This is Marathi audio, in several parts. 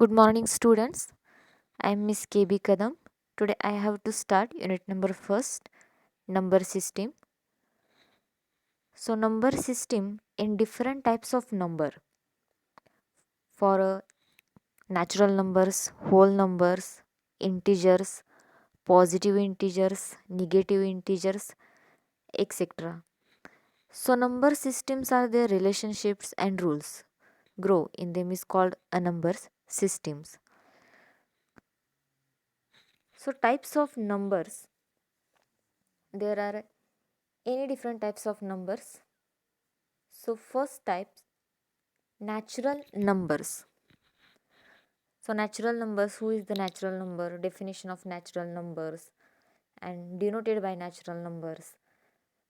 Good morning, students. I am Miss KB Kadam. Today I have to start unit number first, number system. So number system in different types of number for natural numbers, whole numbers, integers, positive integers, negative integers, etc. So number systems are their relationships and rules. Grow in them is called a numbers systems. So types of numbers, there are any different types of numbers. So first type, natural numbers. So natural numbers, who is the natural number? Definition of natural numbers and denoted by natural numbers.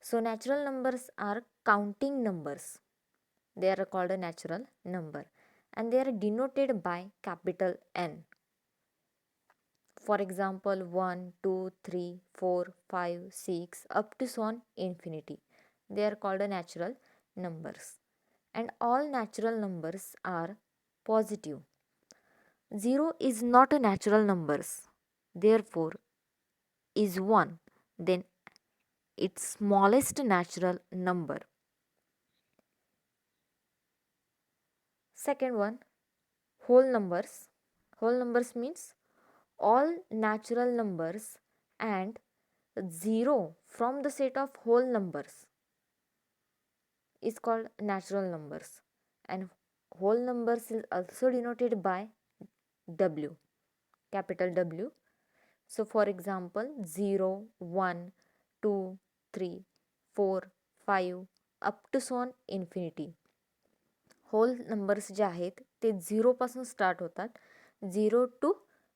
So natural numbers are counting numbers. They are called a natural number and they are denoted by capital N. For example, 1, 2, 3, 4, 5, 6 up to so on infinity. They are called a natural numbers. And all natural numbers are positive. 0 is not a natural numbers, therefore is 1, then its smallest natural number. Second one, whole numbers. Whole numbers means all natural numbers and 0 from the set of whole numbers is called natural numbers, and whole numbers is also denoted by W, capital W. So for example 0, 1, 2, 3, 4, 5 up to so on infinity. Whole numbers जे आहेत ते 0 पासून स्टार्ट होतात, 0 टू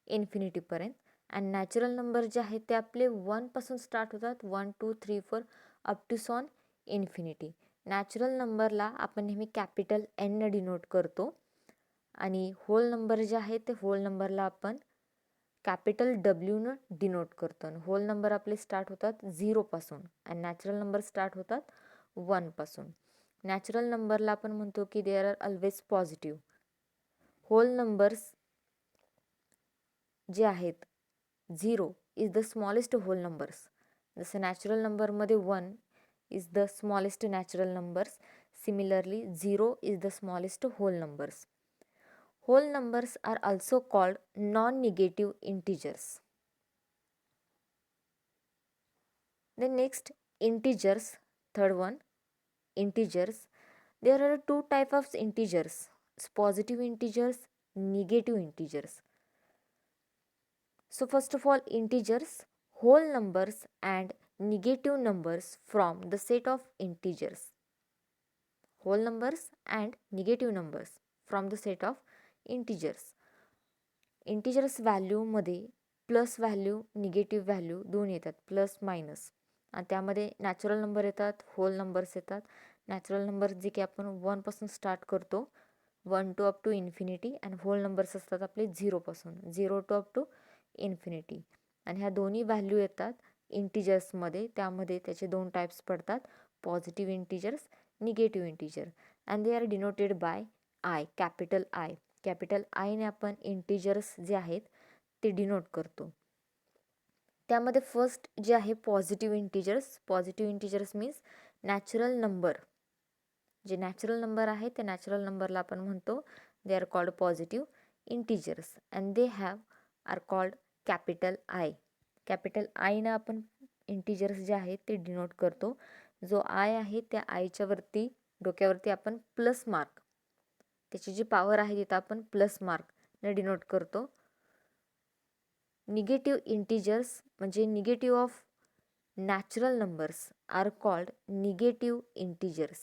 इन्फिनिटीपर्यंत. अँड नॅचरल नंबर जे आहेत ते आपले 1 पासून स्टार्ट होतात, 1, 2, 3, 4 up to so on infinity. Natural नंबरला आपण नेहमी कॅपिटल एन ने डिनोट करतो आणि होल नंबर जे आहेत ते होल नंबरला आपण कॅपिटल डब्ल्यू न डिनोट करतो. होल नंबर आपले स्टार्ट होतात 0 पासून आणि नॅचरल नंबर स्टार्ट होतात 1 पासून. नॅचरल नंबरला आपण म्हणतो की there are always positive. Whole numbers जे आहेत 0 is the smallest whole numbers. जसं नॅचरल नंबरमध्ये 1 is the smallest natural numbers, similarly 0 is the smallest whole numbers. Whole numbers are also called non-negative integers. Then next, integers. Third one, integers. There are two types of integers: positive integers, negative integers. So first of all, integers, whole numbers and negative numbers from the set of integers. Whole numbers and negative numbers from the set of integers. Integers व्हॅल्यूमध्ये प्लस व्हॅल्यू, निगेटिव्ह व्हॅल्यू दोन येतात, प्लस मायनस. आणि त्यामध्ये नॅचरल नंबर येतात, होल नंबर्स येतात. नॅचरल नंबर जे की आपण 1 पासून स्टार्ट करतो, 1 टू अप टू इन्फिनिटी. आणि होल नंबर्स असतात आपले 0 पासून, 0 टू अप टू इन्फिनिटी. आणि ह्या दोन्ही व्हॅल्यू येतात इंटिजर्समध्ये. त्यामध्ये त्याचे दोन टाईप्स पडतात, positive integers, negative integer. And they are denoted by I, capital I. Capital आयने आपण इंटिजर्स जे आहेत ते डिनोट करतो. त्यामध्ये फर्स्ट जे आहे positive integers. Positive integers means natural number. जे नॅचरल नंबर आहे त्या नॅचरल नंबरला आपण म्हणतो they are called positive integers and they have our called capital I. Capital आयनं आपण इंटिजर्स जे आहेत ते डिनोट करतो. जो आय आहे त्या आयच्या वरती, डोक्यावरती आपण प्लस मार्क, त्याची जी पॉवर आहे तिथं आपण प्लस मार्कने डिनोट करतो. निगेटिव्ह इंटिजर्स म्हणजे negative of natural numbers are called negative integers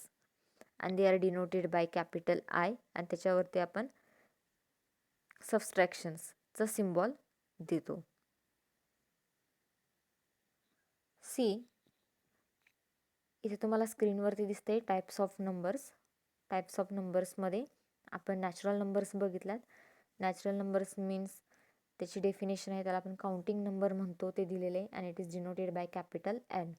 and they are denoted by capital I. आणि त्याच्यावरती आपण सबस्ट्रॅक्शन्सचा सिम्बॉल देतो. सी, इथे तुम्हाला स्क्रीनवरती दिसते types of numbers. Types of नंबर्समध्ये आपण नॅचरल नंबर्स बघितल्यात. नॅचरल नंबर्स मीन्स त्याची डेफिनेशन आहे, त्याला आपण काउंटिंग नंबर म्हणतो, ते दिलेले आहे. And it is denoted by capital N.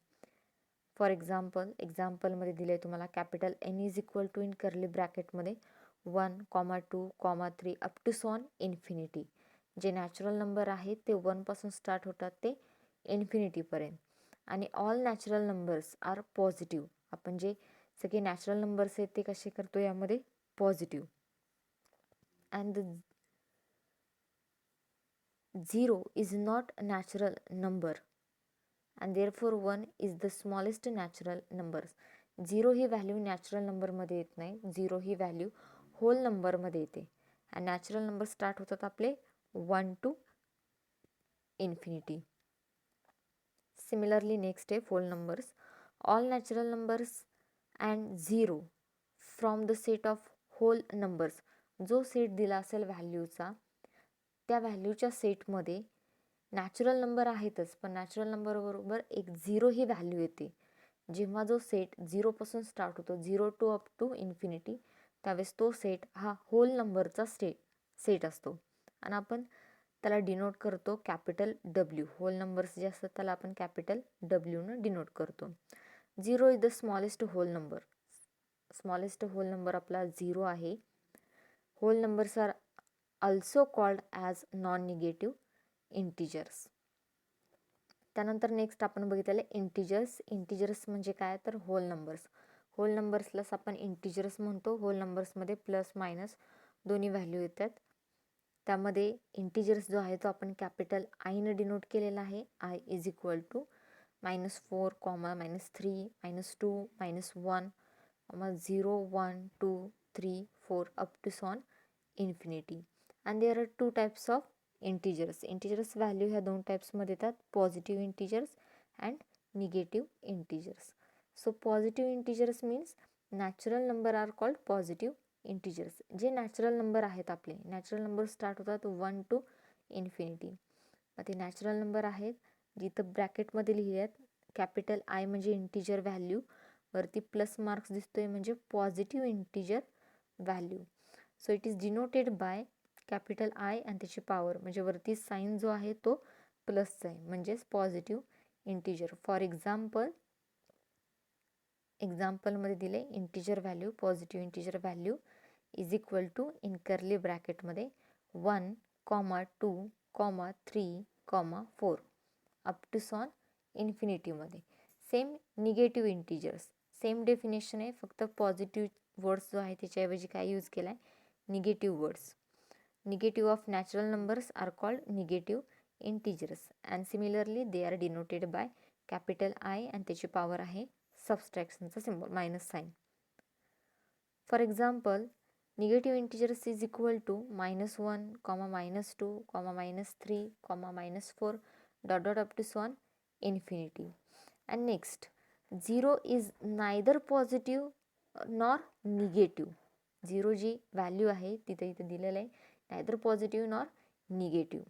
For एक्झाम्पलमध्ये दिले तुम्हाला capital N is equal to in curly ब्रॅकेटमध्ये 1, 2, 3 अप टू सॉन इन्फिनिटी. जे नॅचरल नंबर आहेत ते 1 पासून स्टार्ट होतात ते इन्फिनिटीपर्यंत. आणि all natural numbers R positive. आपण जे सगळे नॅचरल नंबर्स आहेत ते कसे करतो यामध्ये positive. And the 0 is not a natural number and therefore 1 is the smallest natural numbers. 0 ही व्हॅल्यू नॅचरल नंबरमध्ये येत नाही. 0 ही व्हॅल्यू होल नंबरमध्ये येते. आणि नॅचरल नंबर स्टार्ट होतात आपले 1 to इन्फिनिटी. सिमिलरली नेक्स्ट आहे whole numbers. All natural numbers and 0 from the set of whole numbers. जो सेट दिला असेल व्हॅल्यूचा त्या व्हॅल्यूच्या सेटमध्ये नॅचरल नंबर आहेतच, पण नॅचरल नंबर बरोबर एक 0 ही व्हॅल्यू येते. जेव्हा जो सेट 0 पासून स्टार्ट होतो 0 टू अप टू इन्फिनिटी, त्यावेळेस तो सेट हा होल नंबरचा सेट असतो. आणि आपण त्याला डिनोट करतो कॅपिटल W. होल नंबर्स जे असतात त्याला आपण कॅपिटल W डिनोट करतो. 0 is the smallest whole number. Smallest whole number आपला 0 आहे. Whole numbers are also called as non negative integers. त्यानंतर नेक्स्ट आपण बघितलेलं इंटिजर्स. इंटिजर्स म्हणजे काय तर होल नंबर्स. होल नंबर्सलाच आपण इंटिजर्स म्हणतो. होल नंबर्समध्ये प्लस मायनस दोन्ही व्हॅल्यू येतात. त्यामध्ये इंटिजर्स जो आहे तो आपण कॅपिटल आयनं डिनोट केलेला आहे. I is equal to -4, -3, -2, -1, -0, 1, 2, 3, 4 up to so on infinity. And there are 2 types of integers. Integers value ह्या 2 टाईप्समध्ये येतात, positive integers and negative integers. So positive integers means natural number are called positive integers. जे नॅचरल नंबर आहेत आपले, नॅचरल नंबर स्टार्ट होतात 1 टू इन्फिनिटी. मग ते नॅचरल नंबर आहेत जिथं ब्रॅकेटमध्ये लिहिले आहेत. कॅपिटल आय म्हणजे इंटिजर व्हॅल्यू, वरती प्लस मार्क्स दिसतोय म्हणजे positive integer value. So it is denoted by capital I आणि त्याची पॉवर, म्हणजे वरती साईन जो आहे तो प्लसचा आहे म्हणजेच पॉझिटिव्ह इंटिजर. फॉर एक्झाम्पलमध्ये दिले integer value, positive integer value is equal to in curly ब्रॅकेटमध्ये 1, 2, 3, 4 अप टू सॉन इन्फिनिटीमध्ये. Same negative integers, same definition आहे, फक्त पॉझिटिव्ह वर्ड्स जो आहे त्याच्याऐवजी काय यूज केला आहे, negative words. Negative of natural numbers are called negative integers and similarly they are denoted by capital I and त्याची पॉवर आहे सबस्ट्रॅक्शनचा symbol minus sign. For example negative integers is equal to -1, -2, -3, -4 dot dot up to so on infinity. And next 0 is neither positive nor negative. 0 जी व्हॅल्यू आहे तिथे इथे दिलेलं आहे, नायदर पॉझिटिव्ह नॉर निगेटिव्ह.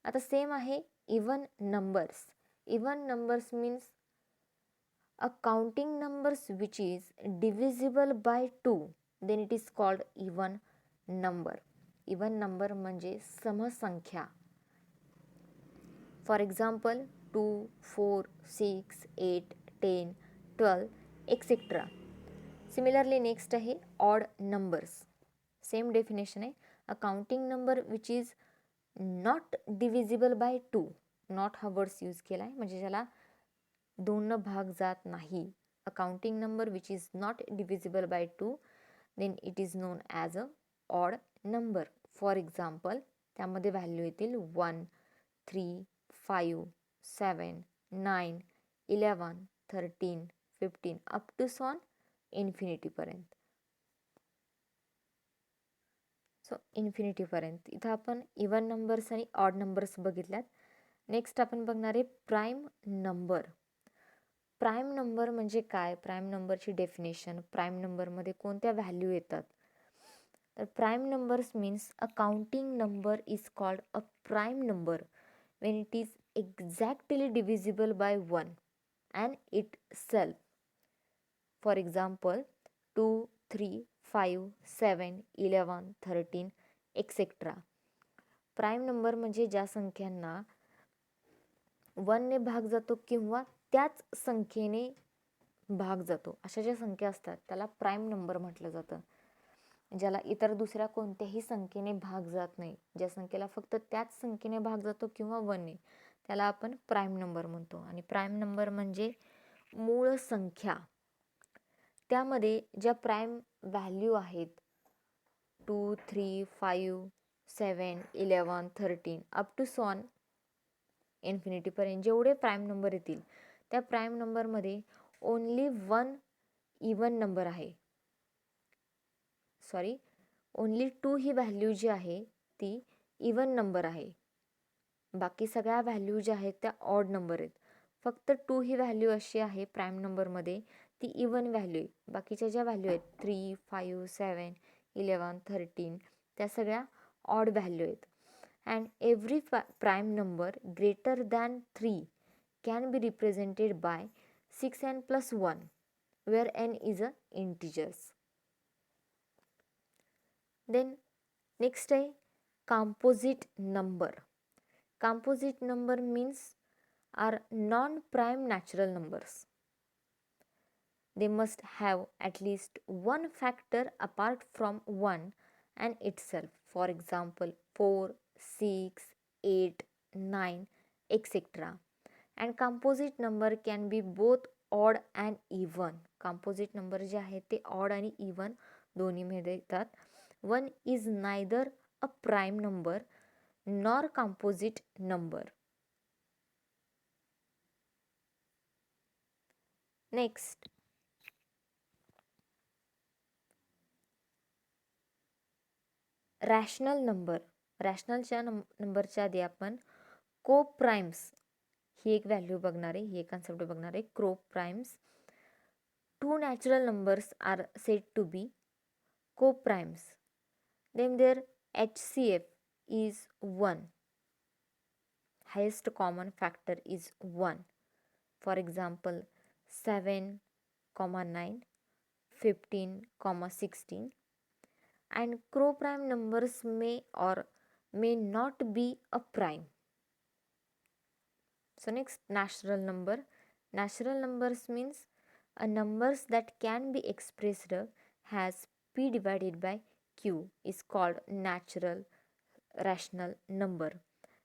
आता सेम आहे even numbers. Even numbers means a counting numbers which is divisible by 2, then it is called even number. Even number म्हणजे समसंख्या. For example 2, 4, 6, 8, 10, 12 etcetera. Similarly next आहे ऑड नंबर्स. सेम डेफिनेशन आहे, a counting number which is not divisible by 2. Not हा वर्ड्स यूज केला आहे म्हणजे ज्याला 2 भाग जात नाही. A counting number which is not divisible by 2, then it is known as a odd number. For example त्यामध्ये व्हॅल्यू येतील 1, 3, 5, 7, 9, 11, 13, 15 अप टू सॉन इन्फिनिटीपर्यंत. सो इन्फिनिटीपर्यंत इथं आपण इवन नंबर्स आणि ऑड नंबर्स बघितल्यात. नेक्स्ट आपण बघणार आहे प्राईम नंबर. प्राईम नंबर म्हणजे काय, प्राईम नंबरची डेफिनेशन, प्राईम नंबरमध्ये कोणत्या व्हॅल्यू येतात. तर prime numbers means a counting number is called a prime number when it is exactly divisible by 1 and itself. For example 2, 3, 5, 7, 11, 13 etcetera. Prime number म्हणजे ज्या संख्यांना 1 ने भाग जातो किंवा त्याच संख्येने भाग जातो, अशा ज्या संख्या असतात त्याला प्राईम नंबर म्हटलं जातं. ज्याला इतर दुसऱ्या कोणत्याही संख्येने भाग जात नाही, ज्या संख्येला फक्त त्याच संख्येने भाग जातो किंवा 1ने, त्याला आपण प्राईम नंबर म्हणतो. आणि प्राईम नंबर म्हणजे मूळ संख्या. त्यामध्ये ज्या प्राईम व्हॅल्यू आहेत 2, 3, 5, 7, 11, 13 अप टू सॉन इन्फिनिटीपर्यंत जेवढे प्राईम नंबर येतील, त्या प्राईम नंबरमध्ये ओन्ली 1 इवन नंबर आहे. ओन्ली 2 ही व्हॅल्यू जी आहे ती इवन नंबर आहे. बाकी सगळ्या व्हॅल्यू ज्या आहेत त्या ऑड नंबर आहेत. फक्त 2 ही व्हॅल्यू अशी आहे प्राईम नंबरमध्ये, ती इवन व्हॅल्यू आहे. बाकीच्या ज्या व्हॅल्यू आहेत 3, 5, 7, 11, 13 त्या सगळ्या ऑड व्हॅल्यू आहेत. And every prime number greater than 3 can be represented by 6n plus 1 where n is a integers. Then next आहे composite number. Composite number means are non-prime natural numbers. They must have at least one factor apart from 1 and itself. For example, 4, 6, 8, 9, etc. And composite number can be both odd and even. Composite number जे आहेत ते odd आणि even दोन्हीमध्ये येतात. One is neither a prime number nor composite number. Next, rational number. रॅशनलच्या नंबरच्या आधी आपण कोप्राइम्स ही एक व्हॅल्यू बघणार आहे, ही एक कन्सेप्ट बघणार आहे. Coprimes. 2 natural numbers are said to be coprimes. Then their HCF is 1. Highest common factor is 1. For example, 7, 9, 15, 16. And coprime numbers may or may not be a prime. So next, natural number. Natural numbers means a numbers that can be expressed as p divided by q is called natural rational number,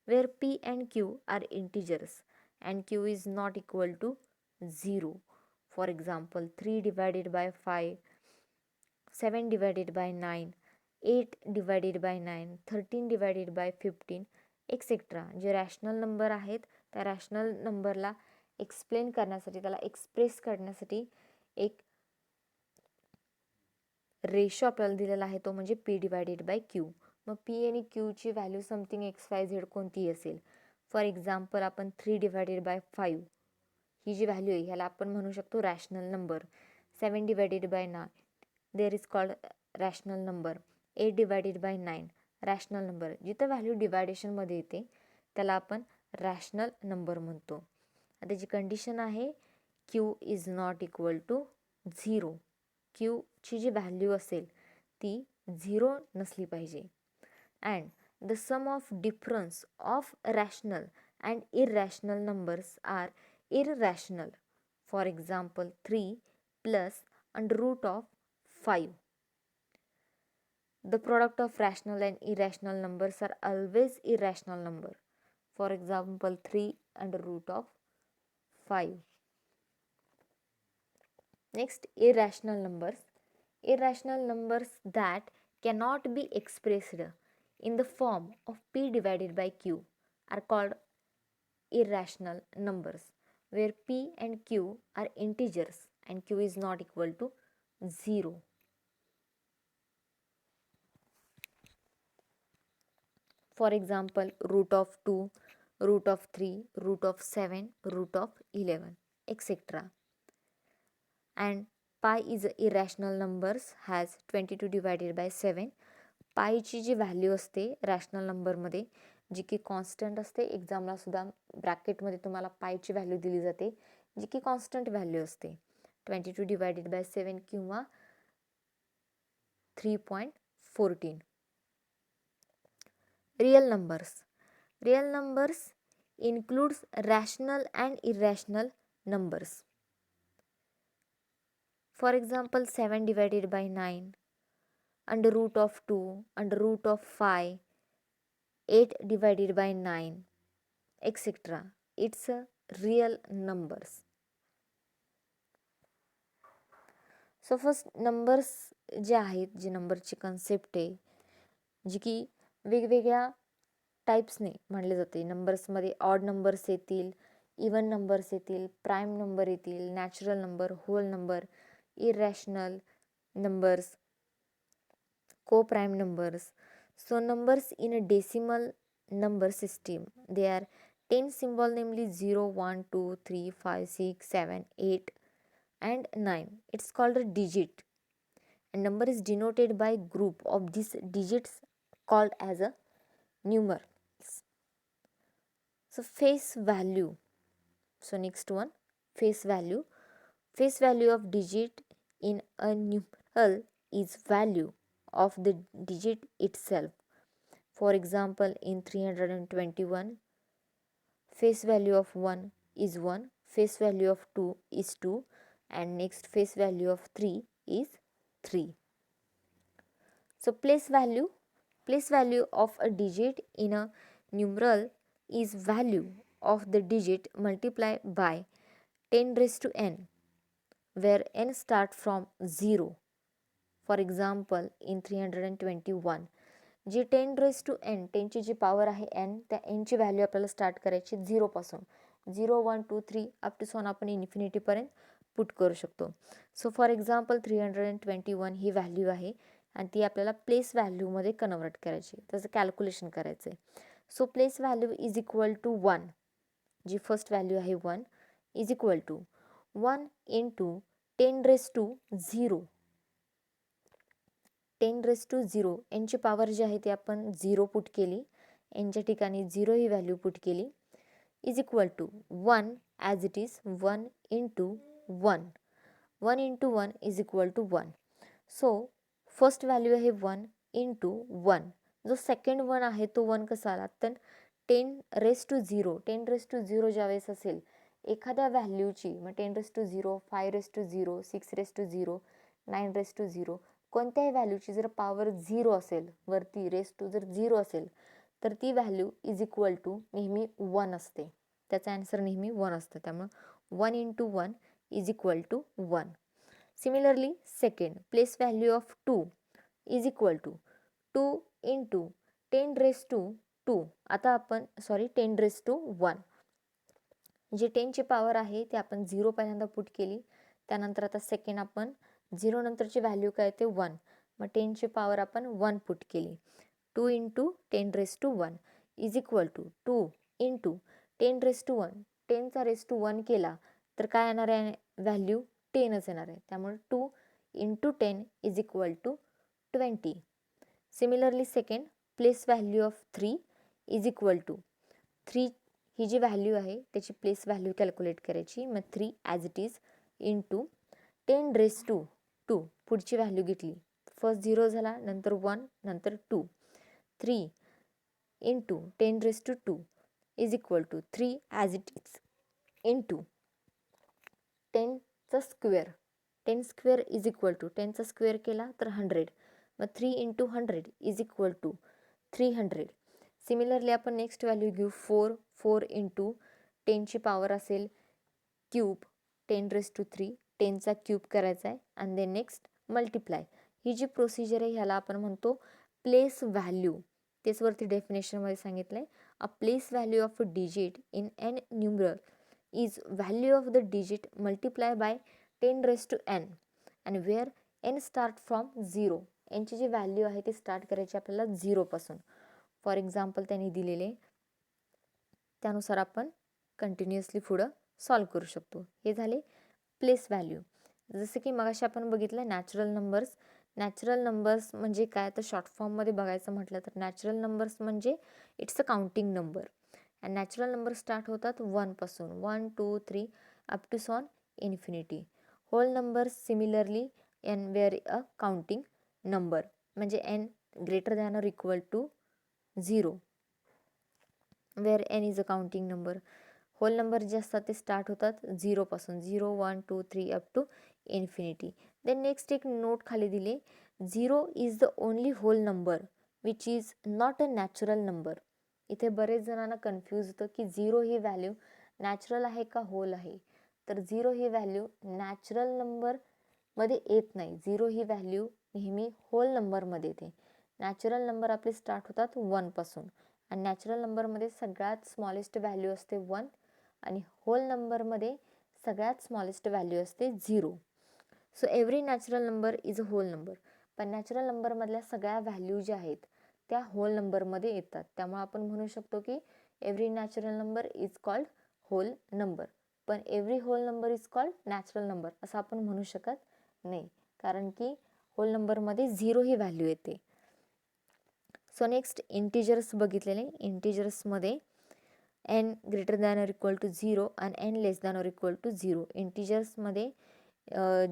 where p and q are integers and q is not equal to 0. For example, 3 divided by 5, 7 divided by 9, 8 divided by 9, 13 divided by 15, etc. जे रॅशनल नंबर आहेत त्या रॅशनल नंबरला एक्सप्लेन करण्यासाठी, त्याला एक्सप्रेस करण्यासाठी एक रेशो आपल्याला दिलेला आहे, तो म्हणजे पी डिवायडेड बाय क्यू. मग पी आणि क्यूची व्हॅल्यू समथिंग XYZ कोणतीही असेल. फॉर एक्झाम्पल, आपण 3 डिवायडेड बाय 5 ही जी व्हॅल्यू आहे ह्याला आपण म्हणू शकतो rational number. 7 divided by 9 there is called rational number. 8 divided by 9 rational number. जिथं व्हॅल्यू डिवायडेशनमध्ये येते त्याला आपण रॅशनल नंबर म्हणतो. आता जी कंडिशन आहे Q is not equal to 0. क्यूची जी व्हॅल्यू असेल ती 0 नसली पाहिजे. And the sum of difference of rational and irrational numbers R irrational. For example, 3 plus under root of 5. The product of rational and irrational numbers are always irrational number. For example, 3 under root of 5. Next, irrational numbers. Irrational numbers that cannot be expressed in the form of p divided by q are called irrational numbers, where p and q are integers and q is not equal to 0. For example, root of 2, root of 3, root of 7, root of 11, etc. And pi is irrational numbers, has 22 divided by 7. पायची G value असते रॅशनल नंबरमध्ये, जी की कॉन्स्टंट असते, एक्झामला सुद्धा ब्रॅकेटमध्ये तुम्हाला पायची व्हॅल्यू दिली जाते, जी की कॉन्स्टंट व्हॅल्यू असते 22 डिवायडेड बाय 7 किंवा 3.14. Real numbers. Real numbers includes rational and irrational numbers. For example, 7 divided by 9, under root of 2, under root of 5, 8 divided by 9, etc. It's a real numbers. So first numbers जे आहेत, जी नंबरची कन्सेप्ट आहे, जी की वेगवेगळ्या टाईप्सने मांडले जाते. नंबर्समध्ये ऑड नंबर्स येतील, इवन नंबर्स येतील, प्राईम नंबर येतील, natural number, whole number, irrational numbers, co-prime numbers. So numbers in a decimal number system, they are 10 symbol, namely 0, 1, 2, 3, 5, 6, 7, 8 and 9. It's called a digit. A number is denoted by group of these digits called as a numerals. So face value. So next one, face value. Face value of digit in a numeral is value of the digit itself. For example, in 321, face value of 1 is 1, face value of 2 is 2, and next face value of 3 is 3. So place value of a digit in a numeral is value of the digit multiplied by 10 raised to n, where n start from 0. For example, in 321, जी 10 रेज टू n, 10 ची जी पॉवर आहे n, त्या n ची व्हॅल्यू आपल्याला स्टार्ट करायची 0 पासून. 0, 1, 2, 3 अप टू सोन आपण इन्फिनिटीपर्यंत पुट करू शकतो. So for example 321 he value आहे आणि ती आपल्याला प्लेस व्हॅल्यूमध्ये कन्वर्ट करायची, त्याचं कॅल्क्युलेशन करायचं आहे. So place value is equal to 1, जी फर्स्ट व्हॅल्यू आहे 1 is equal to 1 into 10 raise to 0, 10 raise to 0, एनची पॉवर जी आहे ती आपण 0 पुट केली, एनच्या ठिकाणी 0 ही व्हॅल्यू पुट केली, is equal to 1 as it is 1 into 1, 1 into 1 is equal to 1. So first value आहे 1 इंटू 1, जो सेकंड 1 आहे तो 1 कसा आला, तर 10 रेज टू 0, 10 रेज टू 0 ज्यावेळेस असेल एखाद्या व्हॅल्यूची, मग 10 raise to 0, 5 raise to 0, 6 raise to 0, 9 raise to 0, कोणत्याही व्हॅल्यूची जर पॉवर 0 असेल, वरती रेस टू जर 0 असेल, तर ती व्हॅल्यू इज इक्वल टू नेहमी 1 असते, त्याचा आन्सर नेहमी 1 असतं. त्यामुळे 1 into 1 is equal to 1. Similarly second, place value of 2 is equal to 2 into 10 raise to 2, आता आपण 10 रेस टू 1, जे 10ची पॉवर आहे ते आपण 0 पहिल्यांदा पुट केली, त्यानंतर आता सेकंड आपण 0 नंतरची व्हॅल्यू काय ते 1, मग 10ची पॉवर आपण 1 पुट केली, 2 into 10 raise to 1 is equal to 2 into 10 raise to 1, 10चा रेस टू 1 केला तर काय येणार आहे व्हॅल्यू, 10च येणार आहे. त्यामुळे 2 into 10 is equal to 20. Similarly second, place value of 3 is equal to 3, ही जी व्हॅल्यू आहे त्याची प्लेस व्हॅल्यू कॅल्क्युलेट करायची, मग 3 as it is into 10 raise to 2, पुढची व्हॅल्यू घेतली, फर्स्ट 0 झाला, नंतर 1, नंतर 2, 3 into 10 raise to 2 is equal to 3 as it is into 10चा square, 10 square is equal to 10चा स्क्वेअर केला तर 100, मग 3 into 100 is equal to 300. Similarly आपण नेक्स्ट व्हॅल्यू घेऊ 4, 4 इंटू 10ची पॉवर असेल क्यूब, 10 रेस टू 3, 10चा क्यूब करायचा आहे आणि देन नेक्स्ट मल्टिप्लाय. ही जी प्रोसिजर आहे ह्याला आपण म्हणतो प्लेस व्हॅल्यू. तेच वरती डेफिनेशनमध्ये सांगितलं आहे, a place value of a digit in an numeral is value of the digit multiply by 10 raise to n and where n start from 0, एनची जी व्हॅल्यू आहे ती स्टार्ट करायची आपल्याला 0 पासून. फॉर एक्झाम्पल त्यांनी दिलेले, त्यानुसार आपण कंटिन्युअसली पुढं सॉल्व करू शकतो. हे झाले प्लेस व्हॅल्यू. जसं की मगाशी आपण बघितलं नॅचरल नंबर्स. नॅचरल नंबर्स म्हणजे काय, तर शॉर्ट फॉर्ममध्ये बघायचं म्हटलं तर नॅचरल नंबर्स म्हणजे it's a counting number, and natural number start होतात 1 पासून, 1, 2, 3 up to so on infinity. Whole numbers similarly N where a counting number, म्हणजे N greater than or equal to 0 where N is a counting number. Whole number जे असतात ते स्टार्ट होतात 0 पासून, 0, 1, 2, 3 up to infinity. Then next एक नोट खाली दिले, 0 is the only whole number which is not a natural number. इथे बरेच जणांना कन्फ्यूज होतं की 0 ही व्हॅल्यू नॅचरल आहे का होल आहे. तर 0 ही व्हॅल्यू नॅचरल नंबरमध्ये येत नाही. 0 ही व्हॅल्यू नेहमी होल नंबरमध्ये येते. नॅचरल नंबर आपले स्टार्ट होतात 1 पासून आणि नॅचरल नंबरमध्ये सगळ्यात स्मॉलेस्ट व्हॅल्यू असते 1 आणि होल नंबरमध्ये सगळ्यात स्मॉलेस्ट व्हॅल्यू असते 0. So every natural number is a whole number. पण नॅचरल नंबरमधल्या सगळ्या व्हॅल्यू ज्या आहेत त्या होल नंबरमध्ये येतात. त्यामुळे आपण म्हणू शकतो की every natural number is called whole number. पण every whole number is called natural number असं आपण म्हणू शकत नाही, कारण की होल नंबरमध्ये 0 ही व्हॅल्यू येते. सो नेक्स्ट इंटिजर्स बघितलेले. इंटिजर्समध्ये n greater than or equal to 0 आणि n less than or equal to 0. इंटिजर्समध्ये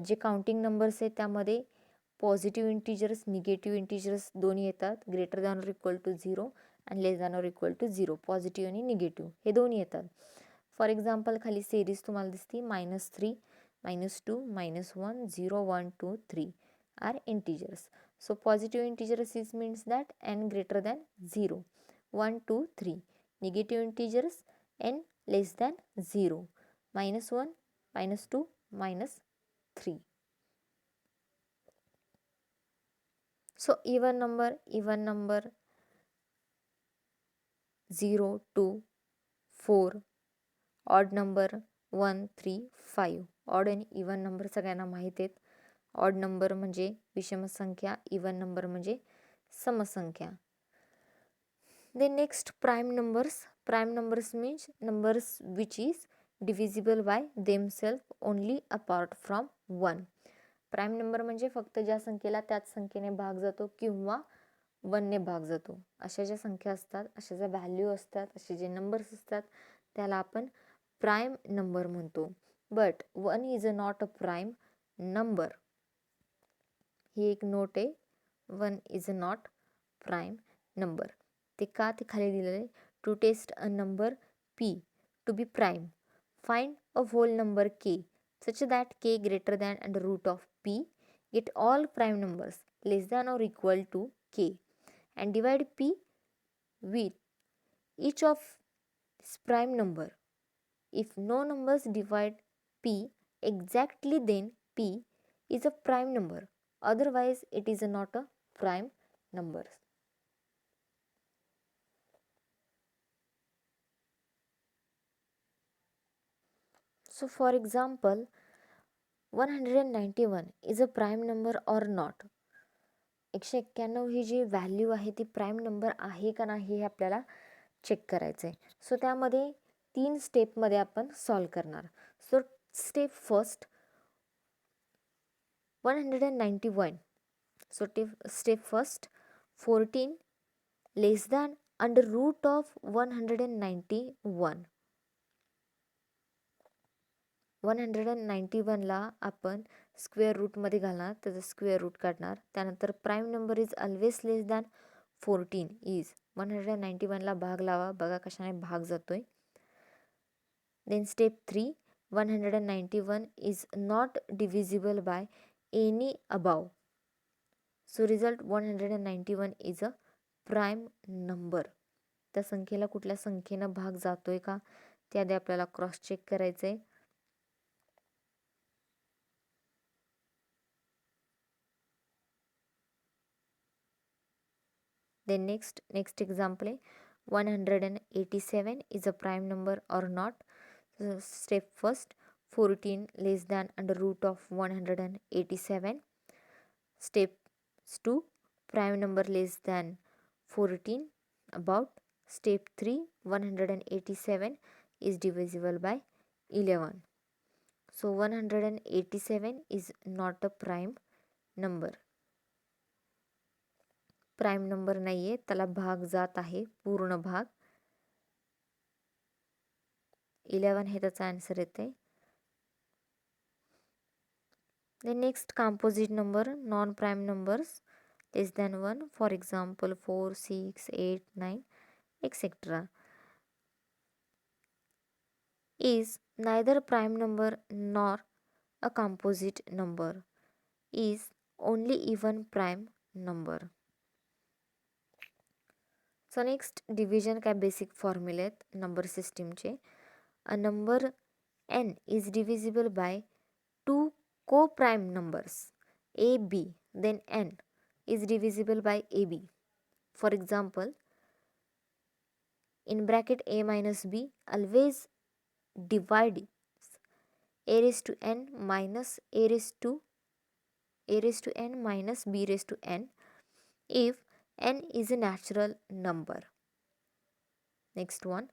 जे काउंटिंग नंबर्स आहेत त्यामध्ये पॉझिटिव्ह इंटिजर्स, निगेटिव्ह इंटिजर्स दोन्ही येतात. Greater than or equal to 0 आणि less than or equal to 0. Positive आणि निगेटिव्ह हे दोन्ही येतात. फॉर एक्झाम्पल खाली सिरीज तुम्हाला दिसते, -3, -2, -1, 0, 1, 2, 3 are integers. So positive integers is means that n greater than 0, 1, 2, 3. Negative integers n less than 0, -1, -2, -3. So even number 0, 2, 4. Odd number 1, 3, 5. Odd आणि इवन नंबर सगळ्यांना माहीत आहेत. ऑड नंबर म्हणजे विषमसंख्या, इवन नंबर म्हणजे समसंख्या. Then next prime numbers. Prime numbers means numbers which is divisible by themselves only apart from 1. Prime number म्हणजे फक्त ज्या संख्येला त्याच संख्येने भाग जातो किंवा 1ने भाग जातो अशा ज्या संख्या असतात, अशा ज्या व्हॅल्यू असतात, असे जे नंबर्स असतात त्याला आपण प्राईम नंबर म्हणतो. But 1 is a not a prime number. ही एक नोट आहे. 1 is a not prime number. ते का ते खाली दिलेले. To test a number p to be prime, find a whole number k such that k greater than and root of p, get all prime numbers less than or equal to k and divide p with each of its prime number. If no numbers divide p exactly, then p is a prime number. Otherwise it is not a prime number. So for example, 191 is a prime number or not. 191 ही जी व्हॅल्यू आहे ती प्राईम नंबर आहे का नाही हे आपल्याला चेक करायचं आहे. सो त्यामध्ये 3 स्टेपमध्ये आपण सॉल्व करणार. So step first, 191. So step first, 14 less than under root of 191. 191 ला आपण स्क्वेअर रूटमध्ये घालणार, त्याचं स्क्वेअर रूट काढणार. त्यानंतर prime number is always less than 14 is 191 ला भाग लावा, बघा कशाने भाग जातोय. Then step 3, 191 is not divisible by any above. So result 191 is a prime number. त्या संख्येला कुठल्या संख्येनं भाग जातोय का ते आधी आपल्याला क्रॉस चेक करायचं आहे. Then next example, 187 is a prime number or not. So step first, 14 less than under root of 187. Step 2, prime number less than 14 about. Step 3, 187 is divisible by 11. So 187 is not a prime number. Prime number नाही आहे, त्याला भाग जात आहे, पूर्ण भाग. 11 हे त्याचा आन्सर येते. The next composite number, non prime numbers less than 1. For example 4, 6, 8, 9 etcetera is neither prime number nor a composite number. is only even prime number. So next division काय बेसिक फॉर्म्युले आहेत नंबर सिस्टीमचे. A number n is divisible by two co-prime numbers a, b, then n is divisible by ab. For example, in bracket a minus b always divides a raised to n minus a raised to n minus b raised to n if n is a natural number. Next one,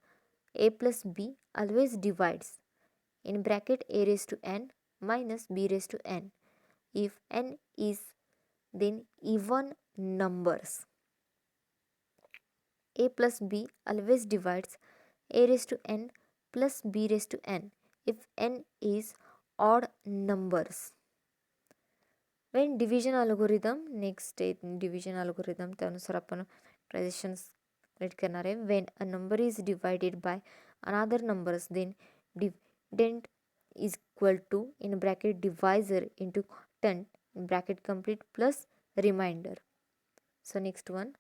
a plus b always divides in bracket a raised to n minus b raised to n if n is then even numbers. A plus b always divides a raised to n plus b raised to n if n is odd numbers. When division algorithm, next division algorithm त्यानुसार आपण ट्रान्झॅक्शन्स रेट करणार आहे. When a number is divided by another numbers then dividend is equal to in bracket divisor into content in bracket complete plus remainder. So next one.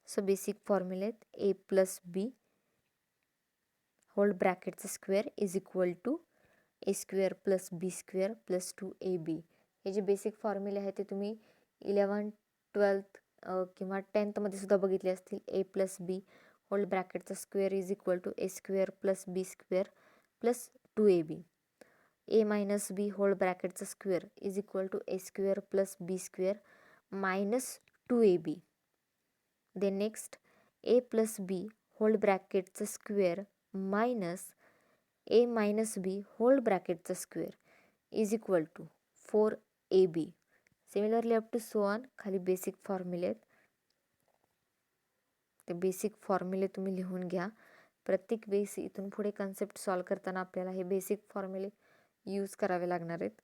So basic formula a plus b whole brackets square is equal to a square plus b square plus 2ab. हे जे बेसिक फॉर्म्युले आहे ते तुम्ही 11th 12th किंवा 10th मध्ये सुद्धा बघितले असतील. a प्लस बी होल ब्रॅकेटचा square is equal to a square plus b square plus 2ab. a minus b whole ब्रॅकेटचा square is equal to a square plus b square minus 2ab. then next a plus b whole bracketचा square minus a minus b whole bracketचा square is equal to 4ab. Similarly up to so on. खाली बेसिक फॉर्म्युले आहेत ते बेसिक फॉर्म्युले तुम्ही लिहून घ्या. प्रत्येक वेळेस इथून पुढे कन्सेप्ट सॉल्व करताना आपल्याला हे बेसिक फॉर्म्युले यूज करावे लागणार आहेत.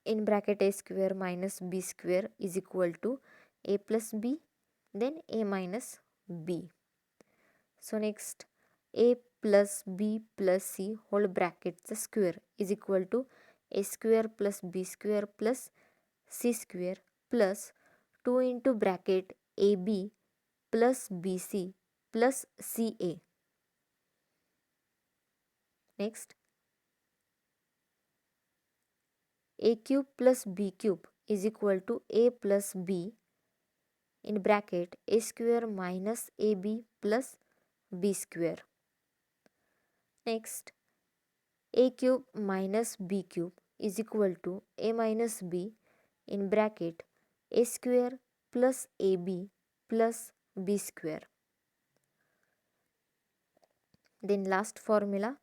in bracket a square minus b square is equal to a plus b then a minus b. So next a plus b plus c whole bracketचा square is equal to a square plus b square plus c square plus 2 into bracket ab plus bc plus ca. Next a cube plus b cube is equal to a plus b in bracket a square minus ab plus b square. Next a cube minus b cube is equal to a minus b in bracket a square plus ab plus b square. Then last formula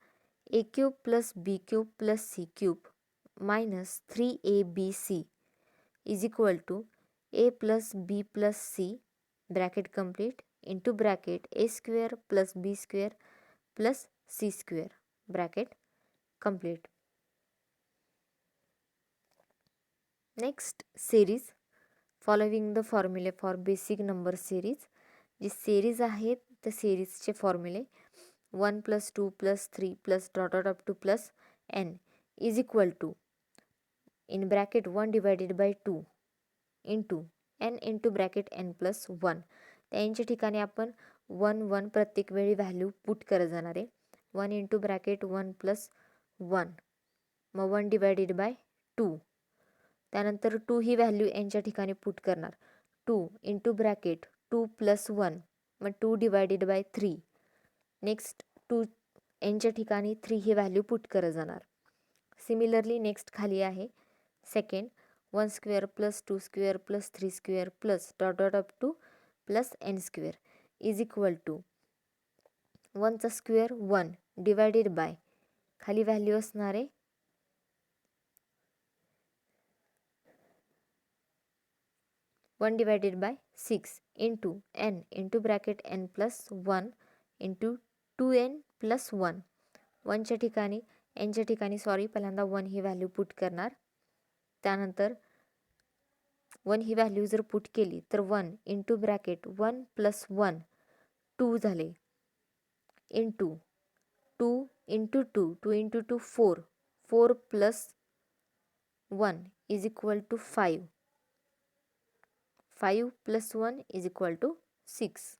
a cube plus b cube plus c cube minus 3abc is equal to a plus b plus c bracket complete into bracket a square plus b square plus c square bracket complete. Next series following the formula for basic number series. G series आहेत त्या series चे formula 1 plus 2 plus 3 plus dot dot up to plus n is equal to in bracket 1 divided by 2 into n into bracket n plus 1. त्यांच्या ठिकाणी आपण 1 1 प्रत्येक वेळी व्हॅल्यू पुट करत जाणार आहे. 1 इंटू ब्रॅकेट 1 प्लस 1 मग 1 डिवायडेड बाय 2. त्यानंतर 2 ही व्हॅल्यू यांच्या ठिकाणी पुट करणार. 2 इंटू ब्रॅकेट 2 प्लस 1 मग 2 डिवायडेड बाय 3. नेक्स्ट 2 यांच्या ठिकाणी 3 ही व्हॅल्यू पुट करत जाणार. सिमिलरली नेक्स्ट खाली आहे second 1 square plus 2 square plus 3 square plus dot dot up to plus n square is equal to 1चा स्क्वेअर 1 डिवायडेड बाय खाली व्हॅल्यू असणार आहे 1 divided by 6 into n into bracket n plus 1 into 2n plus 1. 1च्या ठिकाणी nच्या ठिकाणी पहिल्यांदा 1 ही व्हॅल्यू पुट करणार. त्यानंतर 1 ही व्हॅल्यू जर पुट केली तर 1 इंटू ब्रॅकेट 1 प्लस 1 2 झाले into 2 into 2, 2 into 2, 4. 4 plus 1 is equal to 5. 5 plus 1 is equal to 6.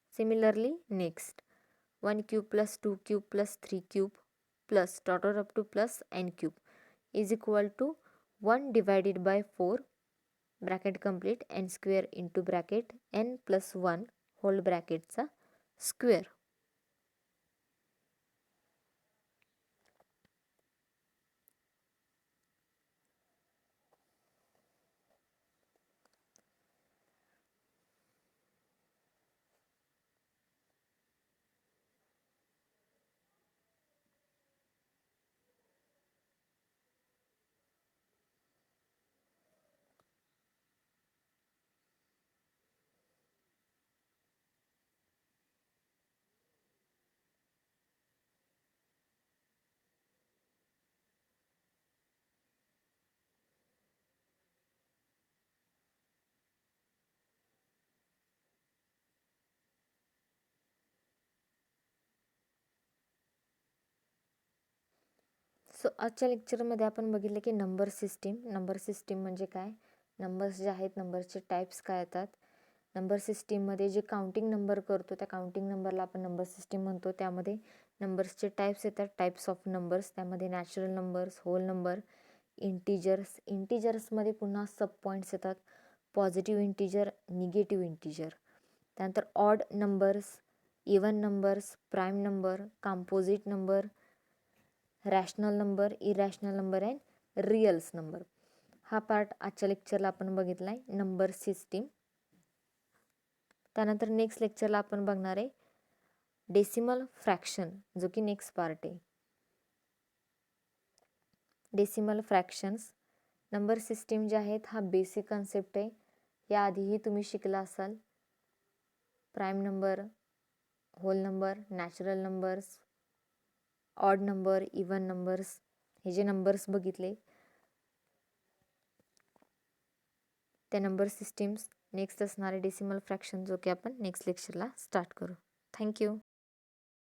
Similarly, next 1 cube plus 2 cube plus 3 cube plus dot dot up to plus n cube is equal to 1 divided by 4 bracket complete n square into bracket n plus 1 whole bracketचा square. So आजच्या लेक्चरमध्ये आपण बघितलं की नंबर सिस्टीम म्हणजे काय, नंबर्स जे आहेत नंबरचे टाईप्स काय येतात, नंबर सिस्टीममध्ये जे काउंटिंग नंबर करतो त्या काउंटिंग नंबरला आपण नंबर सिस्टीम म्हणतो. त्यामध्ये नंबर्सचे टाईप्स येतात, टाईप्स ऑफ नंबर्स. त्यामध्ये नॅचरल नंबर्स, होल नंबर, इंटिजर्समध्ये पुन्हा सब पॉईंट्स येतात, पॉझिटिव्ह इंटिजर, निगेटिव्ह इंटिजर. त्यानंतर odd numbers, even numbers, prime number, composite number, rational number, irrational number and rials number. हा पार्ट आजच्या लेक्चरला आपण बघितला आहे, नंबर सिस्टीम. त्यानंतर नेक्स्ट लेक्चरला आपण बघणार आहे डेसिमल फ्रॅक्शन, जो की नेक्स्ट पार्ट आहे. डेसिमल फ्रॅक्शन्स, नंबर सिस्टीम जे आहेत हा बेसिक कन्सेप्ट आहे. याआधीही तुम्ही शिकला असाल. Prime number, whole number, natural numbers, odd number, even numbers, हे जे नंबर्स बघितले त्या नंबर सिस्टीम्स. नेक्स्ट असणारे डेसिमल फ्रॅक्शन, जो की आपण नेक्स्ट लेक्चरला स्टार्ट करू. थँक्यू.